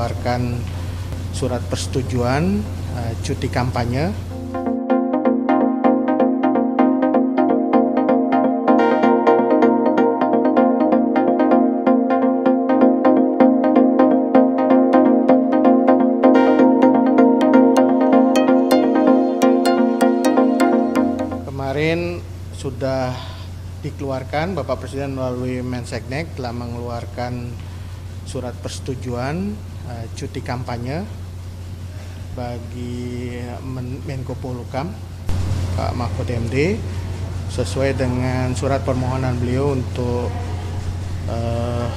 mengeluarkan surat persetujuan cuti kampanye. Kemarin sudah dikeluarkan, Bapak Presiden melalui Menseknek telah mengeluarkan surat persetujuan cuti kampanye bagi Menko Polhukam Pak Mahfud MD sesuai dengan surat permohonan beliau untuk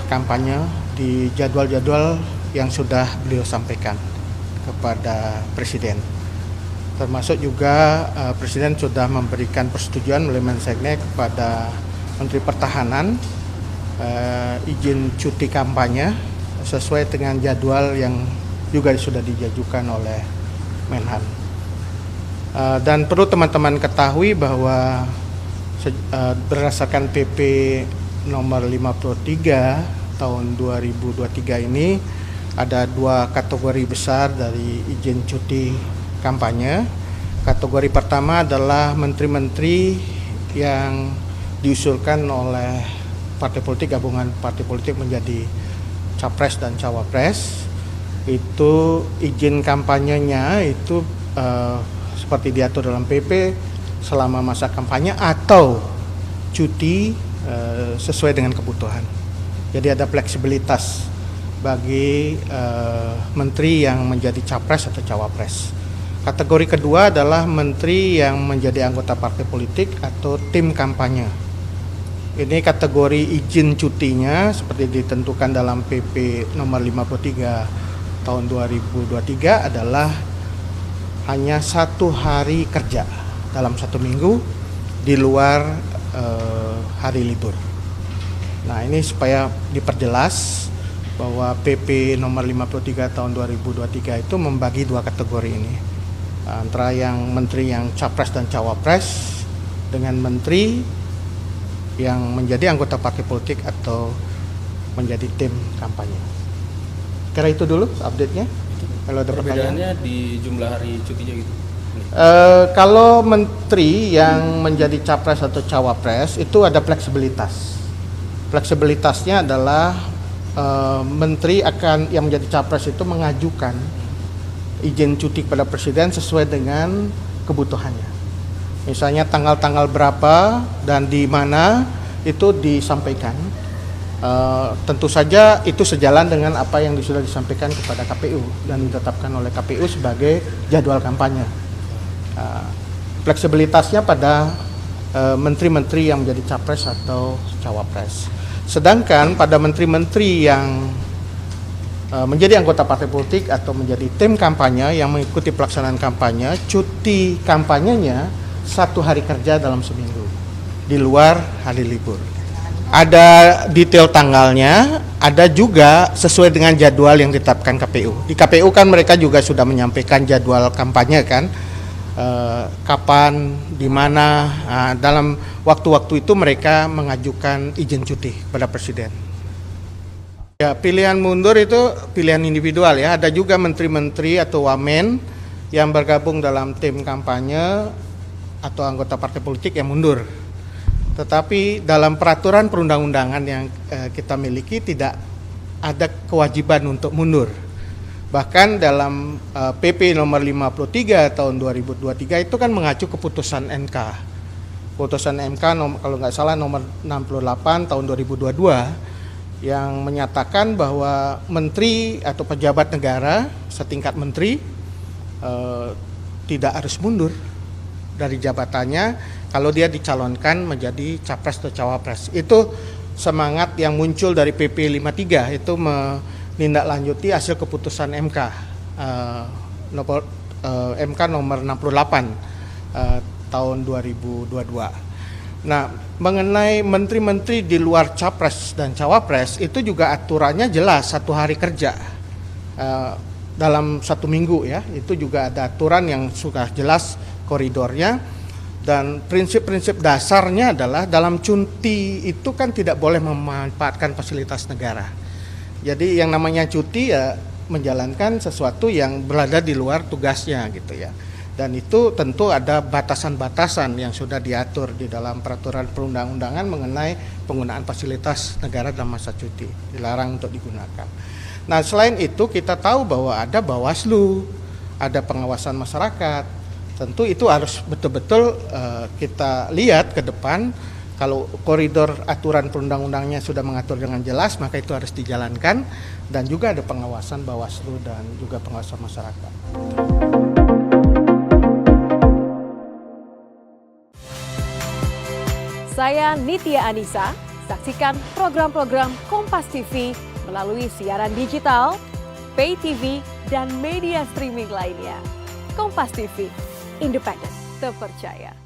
kampanye di jadwal-jadwal yang sudah beliau sampaikan kepada Presiden. Termasuk juga Presiden sudah memberikan persetujuan melalui Menseknek kepada Menteri Pertahanan izin cuti kampanye sesuai dengan jadwal yang juga sudah dijajukan oleh Menhan. Dan perlu teman-teman ketahui bahwa berdasarkan PP nomor 53 tahun 2023 ini ada dua kategori besar dari izin cuti kampanye. Kategori pertama adalah menteri-menteri yang diusulkan oleh partai politik, gabungan partai politik menjadi capres dan cawapres. Itu izin kampanyenya itu seperti diatur dalam PP selama masa kampanye atau cuti sesuai dengan kebutuhan. Jadi ada fleksibilitas bagi menteri yang menjadi capres atau cawapres. Kategori kedua adalah menteri yang menjadi anggota partai politik atau tim kampanye. Ini kategori izin cutinya seperti ditentukan dalam PP nomor 53 tahun 2023 adalah hanya 1 hari kerja dalam 1 minggu di luar hari libur. Nah, ini supaya diperjelas bahwa PP nomor 53 tahun 2023 itu membagi dua kategori ini. Antara yang menteri yang capres dan cawapres dengan menteri yang menjadi anggota partai politik atau menjadi tim kampanye. Kira itu dulu update-nya. Kalau ada perbedaannya di jumlah hari cutinya gitu. Kalau menteri yang menjadi capres atau cawapres itu ada fleksibilitas. Fleksibilitasnya adalah menteri yang menjadi capres itu mengajukan izin cuti kepada Presiden sesuai dengan kebutuhannya. Misalnya tanggal-tanggal berapa dan di mana itu disampaikan. Tentu saja itu sejalan dengan apa yang sudah disampaikan kepada KPU dan ditetapkan oleh KPU sebagai jadwal kampanye. Fleksibilitasnya pada menteri-menteri yang menjadi capres atau cawapres. Sedangkan pada menteri-menteri yang menjadi anggota partai politik atau menjadi tim kampanye yang mengikuti pelaksanaan kampanye, cuti kampanyenya 1 hari kerja dalam seminggu di luar hari libur. Ada detail tanggalnya, ada juga sesuai dengan jadwal yang ditetapkan KPU. Di KPU kan mereka juga sudah menyampaikan jadwal kampanye kan, kapan, di mana, dalam waktu-waktu itu mereka mengajukan izin cuti kepada Presiden. Ya, pilihan mundur itu pilihan individual ya. Ada juga menteri-menteri atau wamen yang bergabung dalam tim kampanye atau anggota partai politik yang mundur. Tetapi dalam peraturan perundang-undangan yang kita miliki tidak ada kewajiban untuk mundur. Bahkan dalam PP nomor 53 tahun 2023 itu kan mengacu keputusan MK. Putusan MK kalau nggak salah nomor 68 tahun 2022 yang menyatakan bahwa menteri atau pejabat negara setingkat menteri tidak harus mundur dari jabatannya kalau dia dicalonkan menjadi capres atau cawapres. Itu semangat yang muncul dari PP 53 itu menindaklanjuti hasil keputusan MK MK nomor 68 tahun 2022. Nah, mengenai menteri-menteri di luar capres dan cawapres itu juga aturannya jelas 1 hari kerja dalam 1 minggu ya. Itu juga ada aturan yang sudah jelas koridornya dan prinsip-prinsip dasarnya adalah dalam cuti itu kan tidak boleh memanfaatkan fasilitas negara. Jadi yang namanya cuti ya menjalankan sesuatu yang berada di luar tugasnya gitu ya. Dan itu tentu ada batasan-batasan yang sudah diatur di dalam peraturan perundang-undangan mengenai penggunaan fasilitas negara dalam masa cuti, dilarang untuk digunakan. Nah, selain itu kita tahu bahwa ada Bawaslu, ada pengawasan masyarakat. Tentu itu harus betul-betul kita lihat ke depan. Kalau koridor aturan perundang-undangnya sudah mengatur dengan jelas, maka itu harus dijalankan, dan juga ada pengawasan Bawaslu dan juga pengawasan masyarakat. Saya Nitya Anissa, saksikan program-program Kompas TV melalui siaran digital, pay TV, dan media streaming lainnya. Kompas TV, independen, terpercaya.